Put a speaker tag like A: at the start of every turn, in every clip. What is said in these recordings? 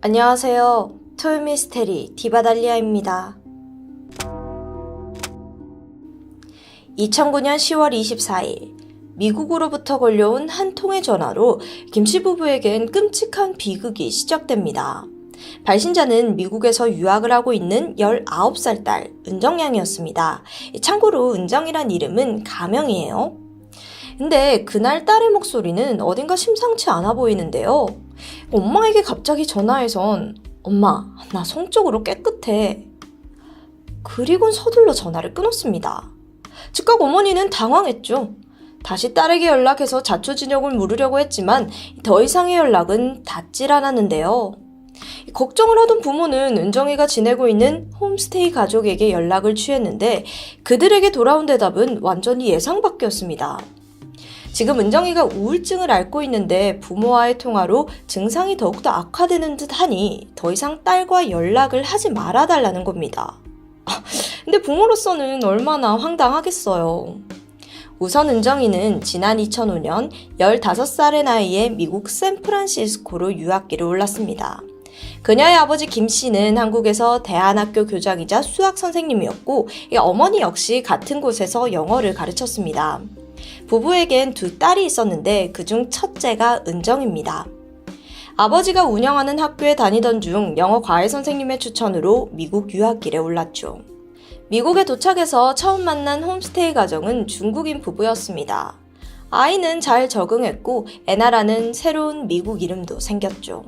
A: 안녕하세요. 토요미스테리 디바달리아입니다. 2009년 10월 24일 미국으로부터 걸려온 한 통의 전화로 김씨 부부에겐 끔찍한 비극이 시작됩니다. 발신자는 미국에서 유학을 하고 있는 19살 딸 은정양이었습니다. 참고로 은정이란 이름은 가명이에요. 근데 그날 딸의 목소리는 어딘가 심상치 않아 보이는데요. 엄마에게 갑자기 전화해선 엄마, 나 성적으로 깨끗해. 그리곤 서둘러 전화를 끊었습니다. 즉각 어머니는 당황했죠. 다시 딸에게 연락해서 자초지종을 물으려고 했지만 더 이상의 연락은 닿질 않았는데요. 걱정을 하던 부모는 은정이가 지내고 있는 홈스테이 가족에게 연락을 취했는데 그들에게 돌아온 대답은 완전히 예상 밖이었습니다. 지금 은정이가 우울증을 앓고 있는데 부모와의 통화로 증상이 더욱더 악화되는 듯 하니 더 이상 딸과 연락을 하지 말아달라는 겁니다. 근데 부모로서는 얼마나 황당하겠어요. 우선 은정이는 지난 2005년 15살의 나이에 미국 샌프란시스코로 유학기를 올랐습니다. 그녀의 아버지 김 씨는 한국에서 대안학교 교장이자 수학 선생님이었고 어머니 역시 같은 곳에서 영어를 가르쳤습니다. 부부에겐 두 딸이 있었는데 그중 첫째가 은정입니다. 아버지가 운영하는 학교에 다니던 중 영어 과외 선생님의 추천으로 미국 유학길에 올랐죠. 미국에 도착해서 처음 만난 홈스테이 가정은 중국인 부부였습니다. 아이는 잘 적응했고 애나라는 새로운 미국 이름도 생겼죠.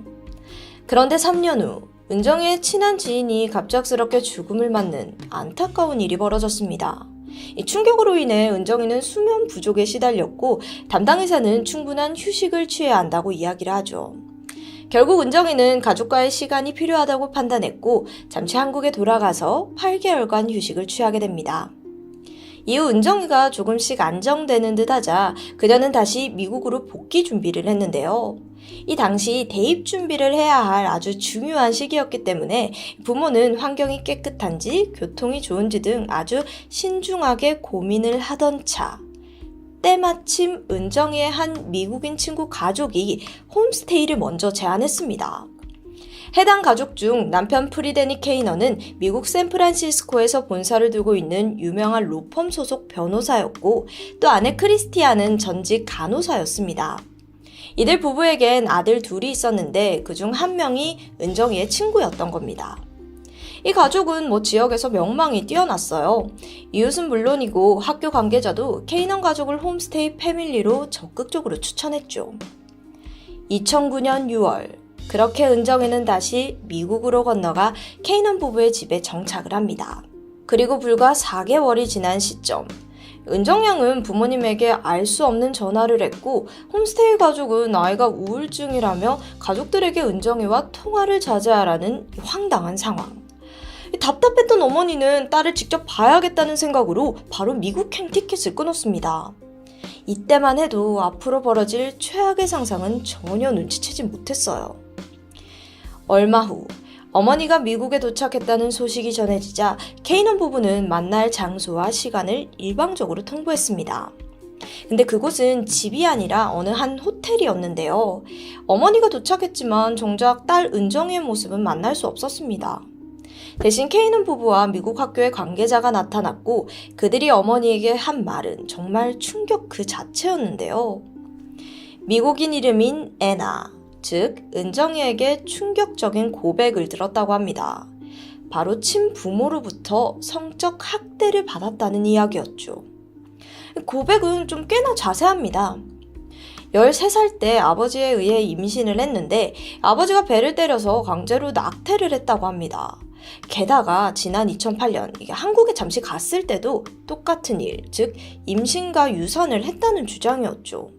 A: 그런데 3년 후 은정이의 친한 지인이 갑작스럽게 죽음을 맞는 안타까운 일이 벌어졌습니다. 이 충격으로 인해 은정이는 수면 부족에 시달렸고 담당 의사는 충분한 휴식을 취해야 한다고 이야기를 하죠. 결국 은정이는 가족과의 시간이 필요하다고 판단했고 잠시 한국에 돌아가서 8개월간 휴식을 취하게 됩니다. 이후 은정이가 조금씩 안정되는 듯 하자 그녀는 다시 미국으로 복귀 준비를 했는데요. 이 당시 대입 준비를 해야 할 아주 중요한 시기였기 때문에 부모는 환경이 깨끗한지 교통이 좋은지 등 아주 신중하게 고민을 하던 차. 때마침 은정이의 한 미국인 친구 가족이 홈스테이를 먼저 제안했습니다. 해당 가족 중 남편 프리데니 케이너는 미국 샌프란시스코에서 본사를 두고 있는 유명한 로펌 소속 변호사였고 또 아내 크리스티아는 전직 간호사였습니다. 이들 부부에겐 아들 둘이 있었는데 그중 한 명이 은정이의 친구였던 겁니다. 이 가족은 지역에서 명망이 뛰어났어요. 이웃은 물론이고 학교 관계자도 케이넌 가족을 홈스테이 패밀리로 적극적으로 추천했죠. 2009년 6월 그렇게 은정이는 다시 미국으로 건너가 케이넌 부부의 집에 정착을 합니다. 그리고 불과 4개월이 지난 시점 은정 양은 부모님에게 알 수 없는 전화를 했고 홈스테이 가족은 아이가 우울증이라며 가족들에게 은정이와 통화를 자제하라는 황당한 상황. 답답했던 어머니는 딸을 직접 봐야겠다는 생각으로 바로 미국행 티켓을 끊었습니다. 이때만 해도 앞으로 벌어질 최악의 상상은 전혀 눈치채지 못했어요. 얼마 후 어머니가 미국에 도착했다는 소식이 전해지자 케이넌 부부는 만날 장소와 시간을 일방적으로 통보했습니다. 근데 그곳은 집이 아니라 어느 한 호텔이었는데요. 어머니가 도착했지만 정작 딸 은정이의 모습은 만날 수 없었습니다. 대신 케이넌 부부와 미국 학교의 관계자가 나타났고 그들이 어머니에게 한 말은 정말 충격 그 자체였는데요. 미국인 이름인 애나, 즉 은정이에게 충격적인 고백을 들었다고 합니다. 바로 친부모로부터 성적 학대를 받았다는 이야기였죠. 고백은 좀 꽤나 자세합니다. 13살 때 아버지에 의해 임신을 했는데 아버지가 배를 때려서 강제로 낙태를 했다고 합니다. 게다가 지난 2008년 한국에 잠시 갔을 때도 똑같은 일, 즉 임신과 유산을 했다는 주장이었죠.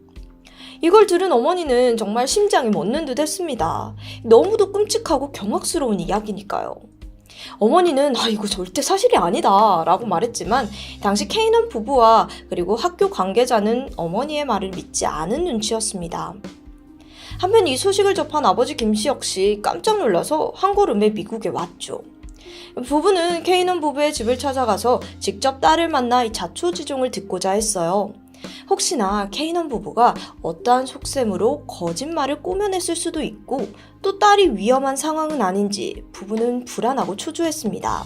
A: 이걸 들은 어머니는 정말 심장이 멎는 듯 했습니다. 너무도 끔찍하고 경악스러운 이야기니까요. 어머니는 이거 절대 사실이 아니다 라고 말했지만 당시 케이넌 부부와 그리고 학교 관계자는 어머니의 말을 믿지 않은 눈치였습니다. 한편 이 소식을 접한 아버지 김 씨 역시 깜짝 놀라서 한 걸음에 미국에 왔죠. 부부는 케이넌 부부의 집을 찾아가서 직접 딸을 만나 이 자초지종을 듣고자 했어요. 혹시나 케이넌 부부가 어떠한 속셈으로 거짓말을 꾸며냈을 수도 있고 또 딸이 위험한 상황은 아닌지 부부는 불안하고 초조했습니다.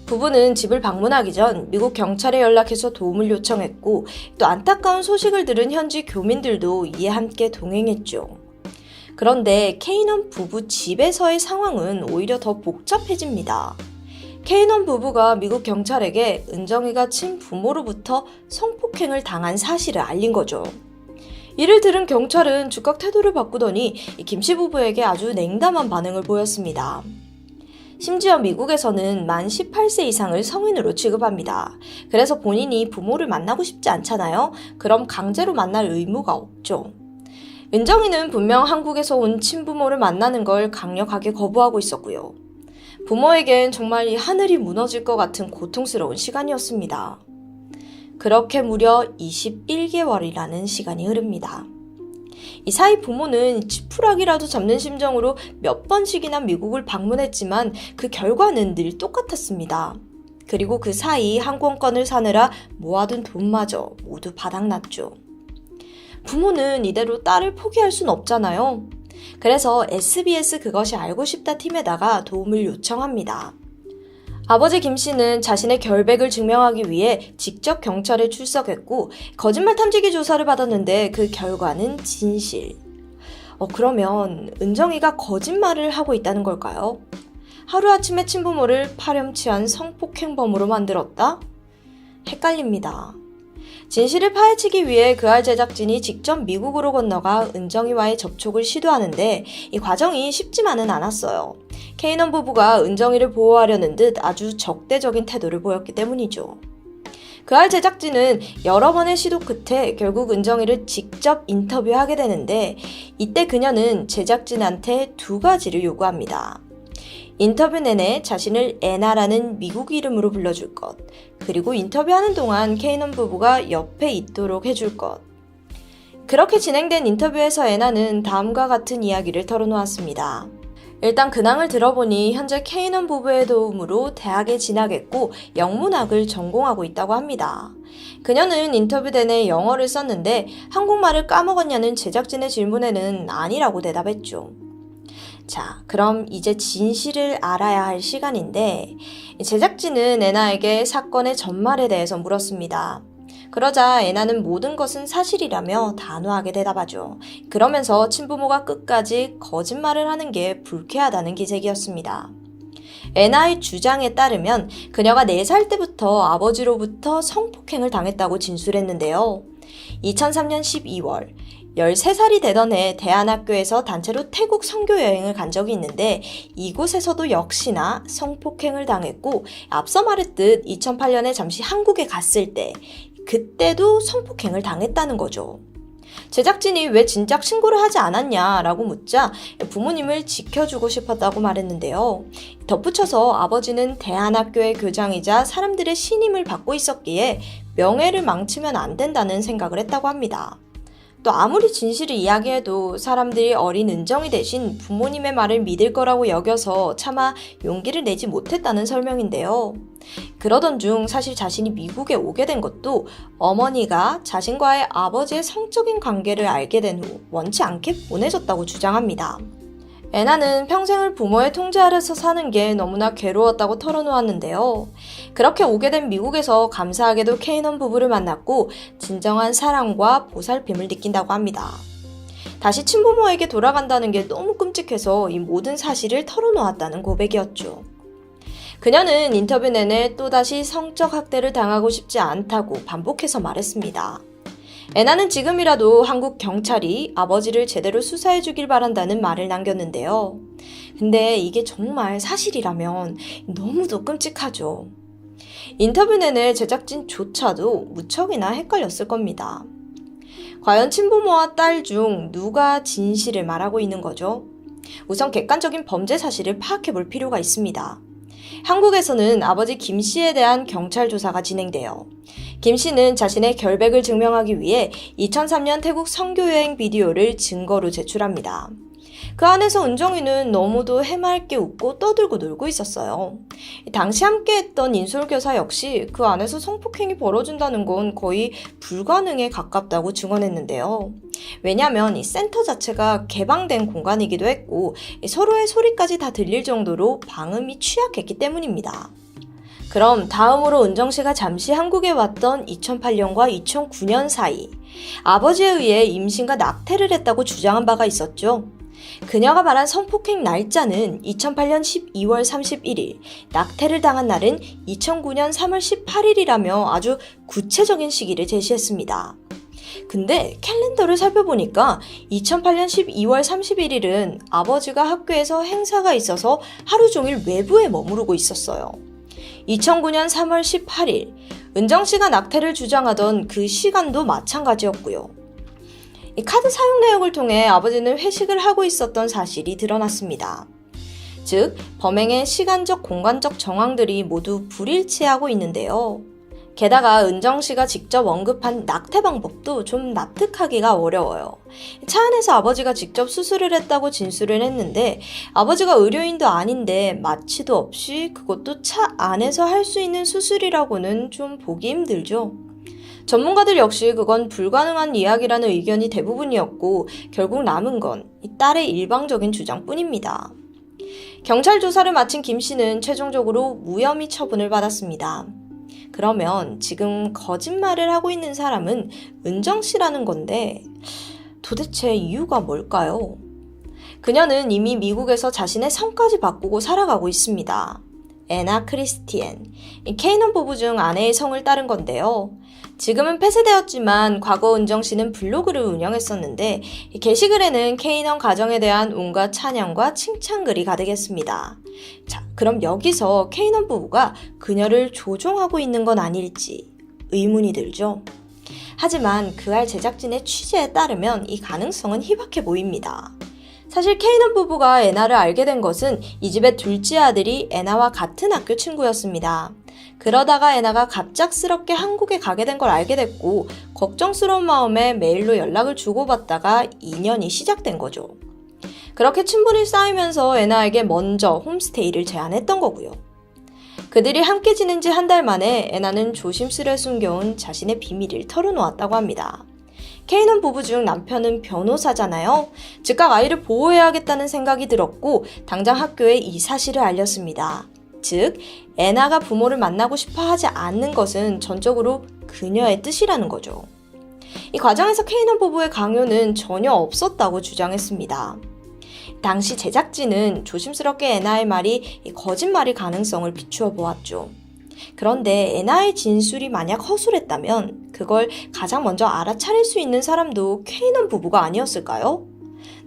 A: 부부는 집을 방문하기 전 미국 경찰에 연락해서 도움을 요청했고 또 안타까운 소식을 들은 현지 교민들도 이에 함께 동행했죠. 그런데 케이넌 부부 집에서의 상황은 오히려 더 복잡해집니다. 케이넌 부부가 미국 경찰에게 은정이가 친부모로부터 성폭행을 당한 사실을 알린 거죠. 이를 들은 경찰은 즉각 태도를 바꾸더니 김씨 부부에게 아주 냉담한 반응을 보였습니다. 심지어 미국에서는 만 18세 이상을 성인으로 취급합니다. 그래서 본인이 부모를 만나고 싶지 않잖아요. 그럼 강제로 만날 의무가 없죠. 은정이는 분명 한국에서 온 친부모를 만나는 걸 강력하게 거부하고 있었고요. 부모에겐 정말 하늘이 무너질 것 같은 고통스러운 시간이었습니다. 그렇게 무려 21개월이라는 시간이 흐릅니다. 이 사이 부모는 지푸라기라도 잡는 심정으로 몇 번씩이나 미국을 방문했지만 그 결과는 늘 똑같았습니다. 그리고 그 사이 항공권을 사느라 모아둔 돈마저 모두 바닥났죠. 부모는 이대로 딸을 포기할 순 없잖아요. 그래서 SBS 그것이 알고 싶다 팀에다가 도움을 요청합니다. 아버지 김 씨는 자신의 결백을 증명하기 위해 직접 경찰에 출석했고 거짓말 탐지기 조사를 받았는데 그 결과는 진실. 그러면 은정이가 거짓말을 하고 있다는 걸까요? 하루아침에 친부모를 파렴치한 성폭행범으로 만들었다? 헷갈립니다. 진실을 파헤치기 위해 그알 제작진이 직접 미국으로 건너가 은정이와의 접촉을 시도하는데 이 과정이 쉽지만은 않았어요. 케이넌 부부가 은정이를 보호하려는 듯 아주 적대적인 태도를 보였기 때문이죠. 그알 제작진은 여러 번의 시도 끝에 결국 은정이를 직접 인터뷰하게 되는데 이때 그녀는 제작진한테 두 가지를 요구합니다. 인터뷰 내내 자신을 애나라는 미국 이름으로 불러줄 것, 그리고 인터뷰하는 동안 케이넌 부부가 옆에 있도록 해줄 것. 그렇게 진행된 인터뷰에서 애나는 다음과 같은 이야기를 털어놓았습니다. 일단 근황을 들어보니 현재 케이넌 부부의 도움으로 대학에 진학했고 영문학을 전공하고 있다고 합니다. 그녀는 인터뷰 내내 영어를 썼는데 한국말을 까먹었냐는 제작진의 질문에는 아니라고 대답했죠. 자, 그럼 이제 진실을 알아야 할 시간인데 제작진은 애나에게 사건의 전말에 대해서 물었습니다. 그러자 애나는 모든 것은 사실이라며 단호하게 대답하죠. 그러면서 친부모가 끝까지 거짓말을 하는 게 불쾌하다는 기색이었습니다. 애나의 주장에 따르면 그녀가 4살 때부터 아버지로부터 성폭행을 당했다고 진술했는데요. 2003년 12월 13살이 되던 해 대안학교에서 단체로 태국 선교 여행을 간 적이 있는데 이곳에서도 역시나 성폭행을 당했고 앞서 말했듯 2008년에 잠시 한국에 갔을 때 그때도 성폭행을 당했다는 거죠. 제작진이 왜 진작 신고를 하지 않았냐라고 묻자 부모님을 지켜주고 싶었다고 말했는데요. 덧붙여서 아버지는 대안학교의 교장이자 사람들의 신임을 받고 있었기에 명예를 망치면 안 된다는 생각을 했다고 합니다. 또 아무리 진실을 이야기해도 사람들이 어린 은정이 대신 부모님의 말을 믿을 거라고 여겨서 차마 용기를 내지 못했다는 설명인데요. 그러던 중 사실 자신이 미국에 오게 된 것도 어머니가 자신과의 아버지의 성적인 관계를 알게 된 후 원치 않게 보내줬다고 주장합니다. 애나는 평생을 부모의 통제 아래서 사는 게 너무나 괴로웠다고 털어놓았는데요. 그렇게 오게 된 미국에서 감사하게도 케이넌 부부를 만났고 진정한 사랑과 보살핌을 느낀다고 합니다. 다시 친부모에게 돌아간다는 게 너무 끔찍해서 이 모든 사실을 털어놓았다는 고백이었죠. 그녀는 인터뷰 내내 또다시 성적 학대를 당하고 싶지 않다고 반복해서 말했습니다. 애나는 지금이라도 한국 경찰이 아버지를 제대로 수사해주길 바란다는 말을 남겼는데요. 근데 이게 정말 사실이라면 너무도 끔찍하죠. 인터뷰 내내 제작진조차도 무척이나 헷갈렸을 겁니다. 과연 친부모와 딸 중 누가 진실을 말하고 있는 거죠? 우선 객관적인 범죄 사실을 파악해 볼 필요가 있습니다. 한국에서는 아버지 김 씨에 대한 경찰 조사가 진행돼요. 김 씨는 자신의 결백을 증명하기 위해 2003년 태국 선교여행 비디오를 증거로 제출합니다. 그 안에서 은정이는 너무도 해맑게 웃고 떠들고 놀고 있었어요. 당시 함께했던 인솔교사 역시 그 안에서 성폭행이 벌어진다는 건 거의 불가능에 가깝다고 증언했는데요. 왜냐하면 이 센터 자체가 개방된 공간이기도 했고 서로의 소리까지 다 들릴 정도로 방음이 취약했기 때문입니다. 그럼 다음으로 은정씨가 잠시 한국에 왔던 2008년과 2009년 사이, 아버지에 의해 임신과 낙태를 했다고 주장한 바가 있었죠. 그녀가 말한 성폭행 날짜는 2008년 12월 31일, 낙태를 당한 날은 2009년 3월 18일이라며 아주 구체적인 시기를 제시했습니다. 근데 캘린더를 살펴보니까 2008년 12월 31일은 아버지가 학교에서 행사가 있어서 하루 종일 외부에 머무르고 있었어요. 2009년 3월 18일, 은정씨가 낙태를 주장하던 그 시간도 마찬가지였고요. 이 카드 사용 내역을 통해 아버지는 회식을 하고 있었던 사실이 드러났습니다. 즉, 범행의 시간적, 공간적 정황들이 모두 불일치하고 있는데요. 게다가 은정씨가 직접 언급한 낙태 방법도 좀 납득하기가 어려워요. 차 안에서 아버지가 직접 수술을 했다고 진술을 했는데 아버지가 의료인도 아닌데 마취도 없이 그것도 차 안에서 할 수 있는 수술이라고는 좀 보기 힘들죠. 전문가들 역시 그건 불가능한 이야기라는 의견이 대부분이었고 결국 남은 건 이 딸의 일방적인 주장뿐입니다. 경찰 조사를 마친 김 씨는 최종적으로 무혐의 처분을 받았습니다. 그러면 지금 거짓말을 하고 있는 사람은 은정 씨라는 건데 도대체 이유가 뭘까요? 그녀는 이미 미국에서 자신의 성까지 바꾸고 살아가고 있습니다. 애나 크리스티엔, 케이넌 부부 중 아내의 성을 따른 건데요. 지금은 폐쇄되었지만 과거 은정 씨는 블로그를 운영했었는데 게시글에는 케이넌 가정에 대한 온갖 찬양과 칭찬글이 가득했습니다. 자, 그럼 여기서 케이넌 부부가 그녀를 조종하고 있는 건 아닐지 의문이 들죠. 하지만 그알 제작진의 취재에 따르면 이 가능성은 희박해 보입니다. 사실 케이넌 부부가 애나를 알게 된 것은 이 집의 둘째 아들이 애나와 같은 학교 친구였습니다. 그러다가 애나가 갑작스럽게 한국에 가게 된 걸 알게 됐고 걱정스러운 마음에 메일로 연락을 주고받다가 인연이 시작된 거죠. 그렇게 친분이 쌓이면서 애나에게 먼저 홈스테이를 제안했던 거고요. 그들이 함께 지낸 지 한 달 만에 애나는 조심스레 숨겨온 자신의 비밀을 털어놓았다고 합니다. 케이넌 부부 중 남편은 변호사잖아요. 즉각 아이를 보호해야겠다는 생각이 들었고 당장 학교에 이 사실을 알렸습니다. 즉, 애나가 부모를 만나고 싶어 하지 않는 것은 전적으로 그녀의 뜻이라는 거죠. 이 과정에서 케이넌 부부의 강요는 전혀 없었다고 주장했습니다. 당시 제작진은 조심스럽게 애나의 말이 거짓말일 가능성을 비추어 보았죠. 그런데 애나의 진술이 만약 허술했다면 그걸 가장 먼저 알아차릴 수 있는 사람도 케이넌 부부가 아니었을까요?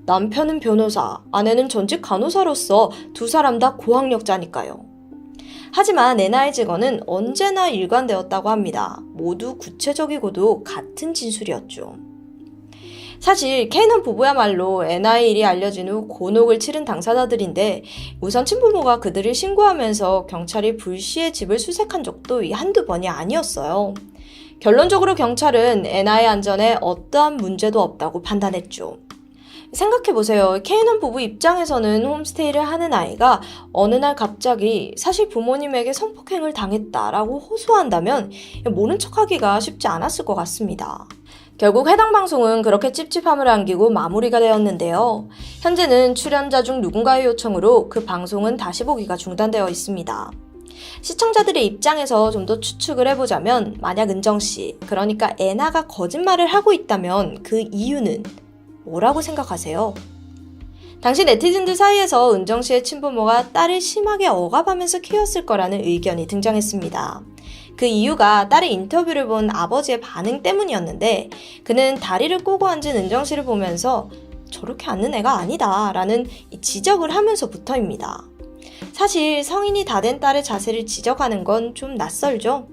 A: 남편은 변호사, 아내는 전직 간호사로서 두 사람 다 고학력자니까요. 하지만 애나의 증언은 언제나 일관되었다고 합니다. 모두 구체적이고도 같은 진술이었죠. 사실 케이넌 부부야말로 애나의 일이 알려진 후 곤혹을 치른 당사자들인데 우선 친부모가 그들을 신고하면서 경찰이 불시에 집을 수색한 적도 한두 번이 아니었어요. 결론적으로 경찰은 애나의 안전에 어떠한 문제도 없다고 판단했죠. 생각해보세요. 케이넌 부부 입장에서는 홈스테이를 하는 아이가 어느 날 갑자기 사실 부모님에게 성폭행을 당했다라고 호소한다면 모른 척하기가 쉽지 않았을 것 같습니다. 결국 해당 방송은 그렇게 찝찝함을 안기고 마무리가 되었는데요. 현재는 출연자 중 누군가의 요청으로 그 방송은 다시 보기가 중단되어 있습니다. 시청자들의 입장에서 좀 더 추측을 해보자면 만약 은정씨, 그러니까 애나가 거짓말을 하고 있다면 그 이유는 뭐라고 생각하세요? 당시 네티즌들 사이에서 은정씨의 친부모가 딸을 심하게 억압하면서 키웠을 거라는 의견이 등장했습니다. 그 이유가 딸의 인터뷰를 본 아버지의 반응 때문이었는데 그는 다리를 꼬고 앉은 은정씨를 보면서 저렇게 앉는 애가 아니다 라는 지적을 하면서부터입니다. 사실 성인이 다 된 딸의 자세를 지적하는 건 좀 낯설죠?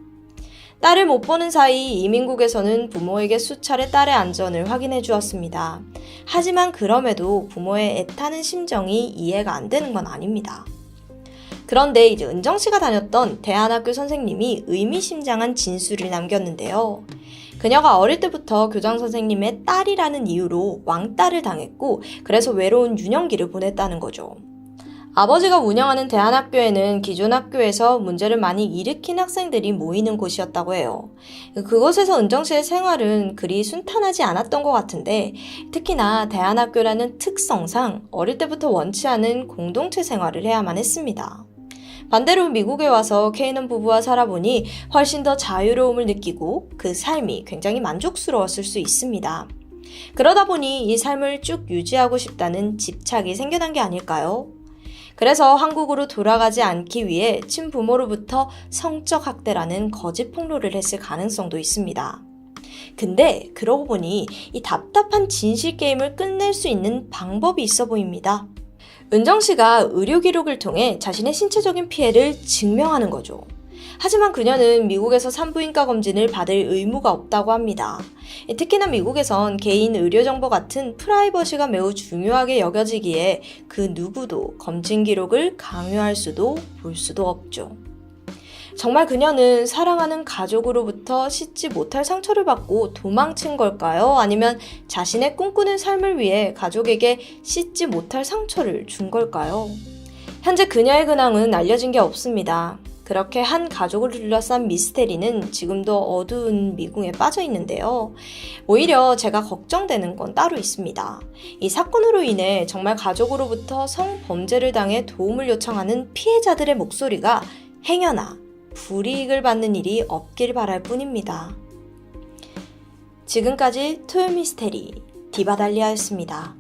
A: 딸을 못 보는 사이 이민국에서는 부모에게 수차례 딸의 안전을 확인해 주었습니다. 하지만 그럼에도 부모의 애타는 심정이 이해가 안 되는 건 아닙니다. 그런데 이제 은정씨가 다녔던 대안학교 선생님이 의미심장한 진술을 남겼는데요. 그녀가 어릴 때부터 교장 선생님의 딸이라는 이유로 왕따를 당했고 그래서 외로운 유년기를 보냈다는 거죠. 아버지가 운영하는 대안학교에는 기존 학교에서 문제를 많이 일으킨 학생들이 모이는 곳이었다고 해요. 그곳에서 은정 씨의 생활은 그리 순탄하지 않았던 것 같은데 특히나 대안학교라는 특성상 어릴 때부터 원치 않은 공동체 생활을 해야만 했습니다. 반대로 미국에 와서 케이넌 부부와 살아보니 훨씬 더 자유로움을 느끼고 그 삶이 굉장히 만족스러웠을 수 있습니다. 그러다 보니 이 삶을 쭉 유지하고 싶다는 집착이 생겨난 게 아닐까요? 그래서 한국으로 돌아가지 않기 위해 친부모로부터 성적 학대라는 거짓 폭로를 했을 가능성도 있습니다. 근데 그러고 보니 이 답답한 진실 게임을 끝낼 수 있는 방법이 있어 보입니다. 은정 씨가 의료 기록을 통해 자신의 신체적인 피해를 증명하는 거죠. 하지만 그녀는 미국에서 산부인과 검진을 받을 의무가 없다고 합니다. 특히나 미국에선 개인 의료 정보 같은 프라이버시가 매우 중요하게 여겨지기에 그 누구도 검진 기록을 강요할 수도 볼 수도 없죠. 정말 그녀는 사랑하는 가족으로부터 씻지 못할 상처를 받고 도망친 걸까요? 아니면 자신의 꿈꾸는 삶을 위해 가족에게 씻지 못할 상처를 준 걸까요? 현재 그녀의 근황은 알려진 게 없습니다. 그렇게 한 가족을 둘러싼 미스테리는 지금도 어두운 미궁에 빠져 있는데요. 오히려 제가 걱정되는 건 따로 있습니다. 이 사건으로 인해 정말 가족으로부터 성범죄를 당해 도움을 요청하는 피해자들의 목소리가 행여나 불이익을 받는 일이 없길 바랄 뿐입니다. 지금까지 토요미스테리 디바달리아였습니다.